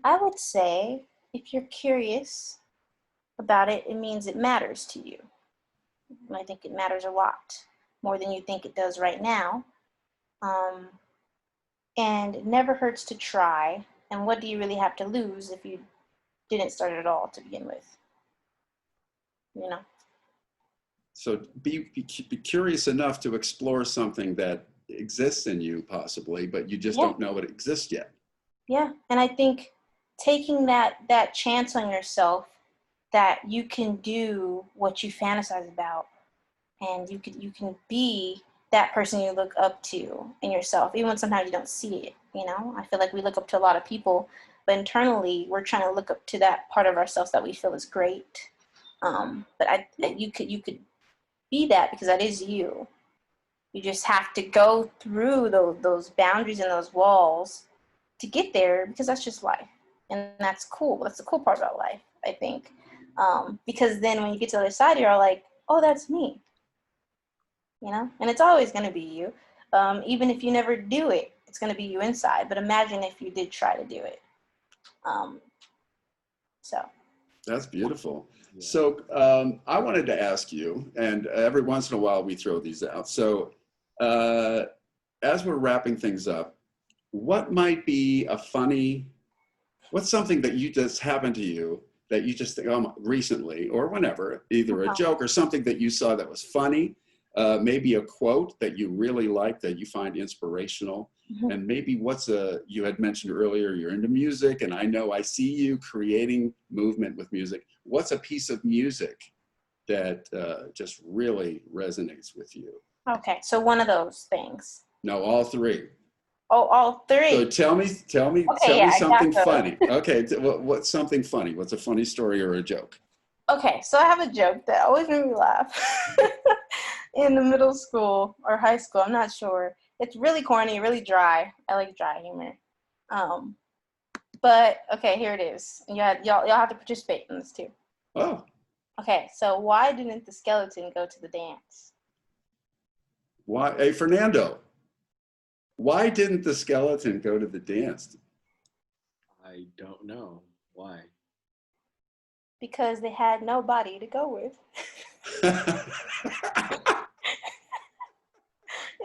I would say if you're curious about it, it means it matters to you. And I think it matters a lot, more than you think it does right now. And it never hurts to try. And what do you really have to lose if you didn't start at all to begin with? So be curious enough to explore something that exists in you possibly, but you just don't know it exists yet. Yeah, and I think taking that chance on yourself that you can do what you fantasize about, and you can be that person you look up to in yourself, even when sometimes you don't see it. I feel like we look up to a lot of people, but internally we're trying to look up to that part of ourselves that we feel is great. But you could be that, because that is you. You just have to go through those boundaries and those walls to get there, because that's just life. And that's cool. That's the cool part about life, I think. Because then when you get to the other side, you're like, oh, that's me. And it's always going to be you. Even if you never do it, it's going to be you inside. But imagine if you did try to do it. So. That's beautiful. Yeah. So I wanted to ask you, and every once in a while we throw these out. So as we're wrapping things up, what might be what's something that you just happened to you that you just think, recently or whenever, either a joke or something that you saw that was funny, maybe a quote that you really like that you find inspirational, and maybe you had mentioned earlier, you're into music, and I see you creating movement with music. What's a piece of music that just really resonates with you? Okay, so one of those things. No, all three. Oh, all three. So tell me something funny. Okay, what's something funny? What's a funny story or a joke? Okay, so I have a joke that always made me laugh in the middle school or high school. I'm not sure. It's really corny, really dry. I like dry humor. But okay, here it is. Y'all have to participate in this too. Oh. Okay, so why didn't the skeleton go to the dance? Why? Hey, Fernando. Why didn't the skeleton go to the dance? I don't know. Why? Because they had nobody to go with.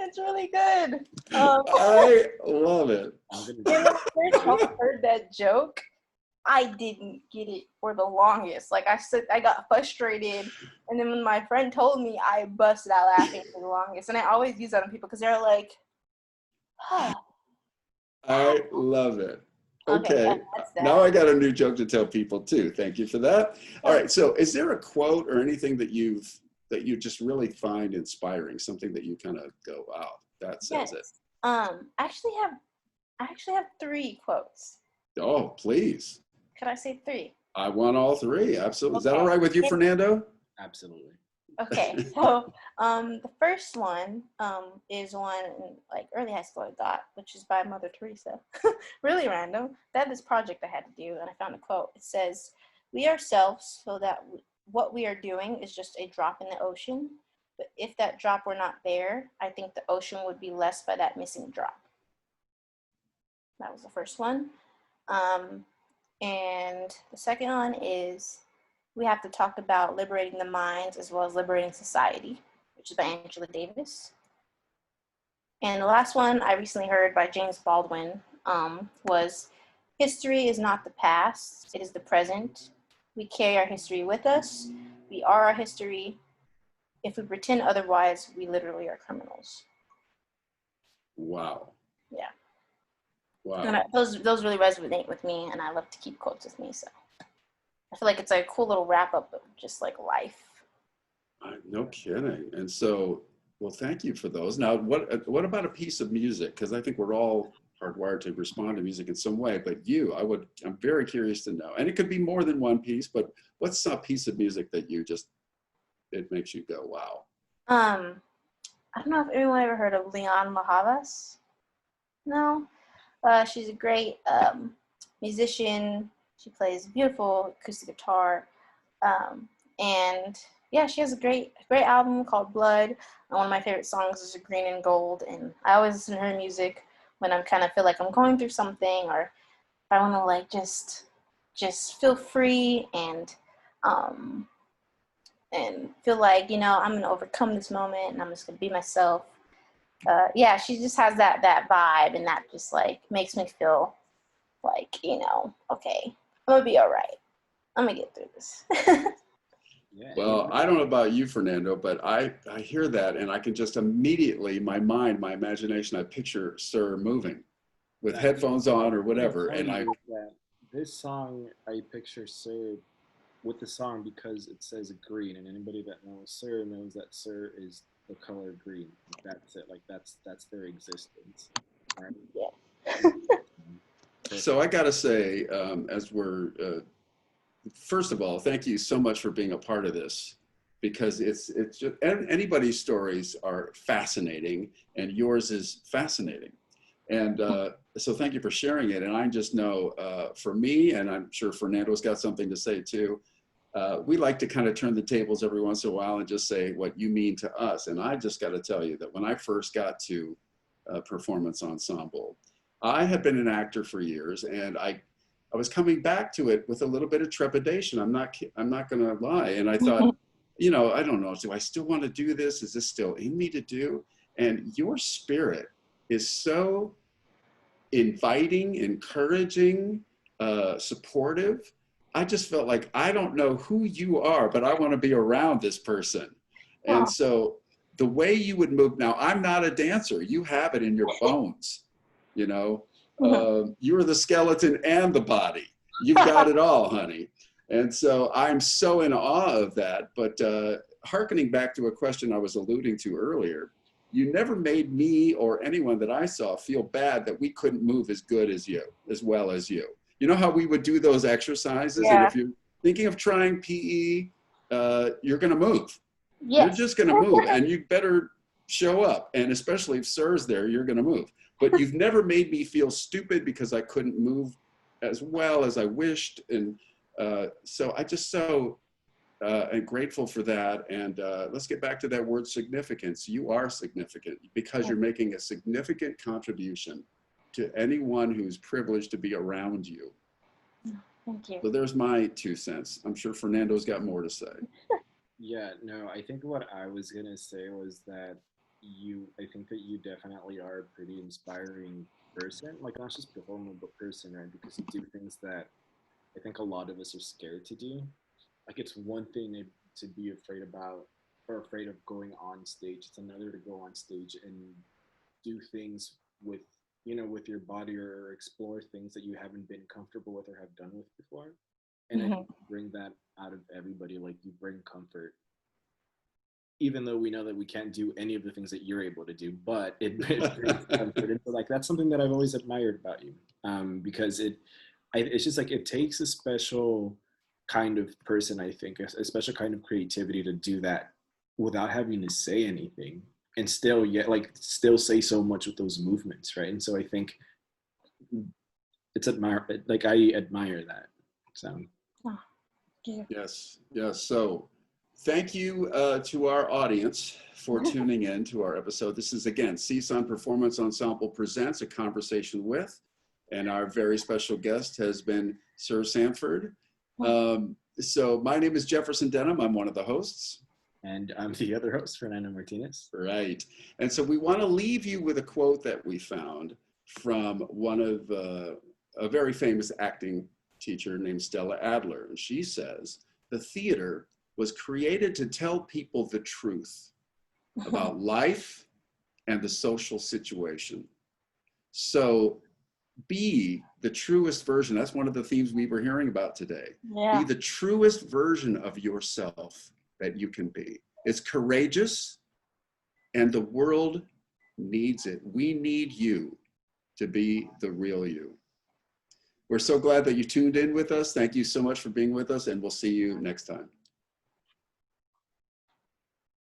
It's really good. I love it. When I first heard that joke, I didn't get it for the longest. Like I got frustrated, and then when my friend told me, I busted out laughing for the longest. And I always use that on people because they're like, I love it. Okay. That's Now I got a new joke to tell people too. Thank you for that. All right. So is there a quote or anything that you just really find inspiring? Something that you kind of go, wow, that says it. I actually have 3 quotes. Oh, please. Could I say 3? I want all 3. Absolutely. Okay. Is that all right with you, Fernando? Absolutely. Okay, so the first one is one in like early high school I got, which is by Mother Teresa. Really random. They had this project I had to do, and I found a quote. It says, "We are selves, so that what we are doing is just a drop in the ocean. But if that drop were not there, I think the ocean would be less by that missing drop." That was the first one. And the second one is we have to talk about liberating the minds as well as liberating society, which is by Angela Davis. And the last one I recently heard by James Baldwin was history is not the past, it is the present. We carry our history with us. We are our history. If we pretend otherwise, we literally are criminals. Wow. Yeah. Wow. And those really resonate with me, and I love to keep quotes with me. So I feel like it's a cool little wrap up of just like life. No kidding. And so, well, thank you for those. Now, what about a piece of music? Because I think we're all hardwired to respond to music in some way. But I'm very curious to know. And it could be more than one piece. But what's a piece of music that it makes you go, wow? I don't know if anyone ever heard of Leon Lahavas. No. She's a great musician. She plays beautiful acoustic guitar. And yeah, she has a great album called Blood. And one of my favorite songs is Green and Gold. And I always listen to her music when I kind of feel like I'm going through something, or if I want to like just feel free and feel like, I'm going to overcome this moment and I'm just going to be myself. Yeah, she just has that vibe, and that just like makes me feel like, okay, I'm gonna be all right. I'm gonna get through this. Yeah. Well, I don't know about you, Fernando, but I hear that and I can just immediately, my imagination, I picture Sir moving with headphones on or whatever. And this song, I picture Sir with the song because it says green, and anybody that knows Sir knows that Sir is the color green. That's it. Like that's their existence. Right? Yeah. So I gotta say, as we're first of all, thank you so much for being a part of this, because it's just anybody's stories are fascinating, and yours is fascinating, and so thank you for sharing it. And I just know for me, and I'm sure Fernando's got something to say too. We like to kind of turn the tables every once in a while and just say what you mean to us. And I just got to tell you that when I first got to Performance Ensemble, I had been an actor for years, and I was coming back to it with a little bit of trepidation. I'm not going to lie. And I thought, I don't know, do I still want to do this? Is this still in me to do? And your spirit is so inviting, encouraging, supportive. I just felt like, I don't know who you are, but I want to be around this person. And so the way you would move, now I'm not a dancer. You have it in your bones, you're the skeleton and the body. You've got it all, honey. And so I'm so in awe of that. But hearkening back to a question I was alluding to earlier, you never made me or anyone that I saw feel bad that we couldn't move as good as you, as well as you. You know how we would do those exercises? Yeah. And if you're thinking of trying PE, you're going to move. Yes. You're just going to move, and you better show up. And especially if Sir's there, you're going to move. But you've never made me feel stupid because I couldn't move as well as I wished. And so I just am grateful for that. And let's get back to that word significance. You are significant because you're making a significant contribution to anyone who's privileged to be around you. Thank you. So there's my 2 cents. I'm sure Fernando's got more to say. Yeah, no, I think what I was going to say was that I think that you definitely are a pretty inspiring person, like not just performer, but person, right? Because you do things that I think a lot of us are scared to do. Like it's one thing to be afraid about or afraid of going on stage. It's another to go on stage and do things with your body, or explore things that you haven't been comfortable with or have done with before. And I think you bring that out of everybody. Like you bring comfort, even though we know that we can't do any of the things that you're able to do, but it brings comfort. And so like, that's something that I've always admired about you, because it's just like, it takes a special kind of person, I think, a special kind of creativity to do that without having to say anything, and still say so much with those movements, right? And so I think I admire that. So Yes. So thank you to our audience for tuning in to our episode. This is, again, CSUN Performance Ensemble presents A Conversation With. And our very special guest has been Sur Sanford. So my name is Jefferson Denim. I'm one of the hosts. And I'm the other host, Fernando Martinez. Right. And so we want to leave you with a quote that we found from one of a very famous acting teacher named Stella Adler. And she says, the theater was created to tell people the truth about life and the social situation. So be the truest version. That's one of the themes we were hearing about today. Yeah. Be the truest version of yourself that you can be. It's courageous, and the world needs it. We need you to be the real you. We're so glad that you tuned in with us. Thank you so much for being with us, and we'll see you next time.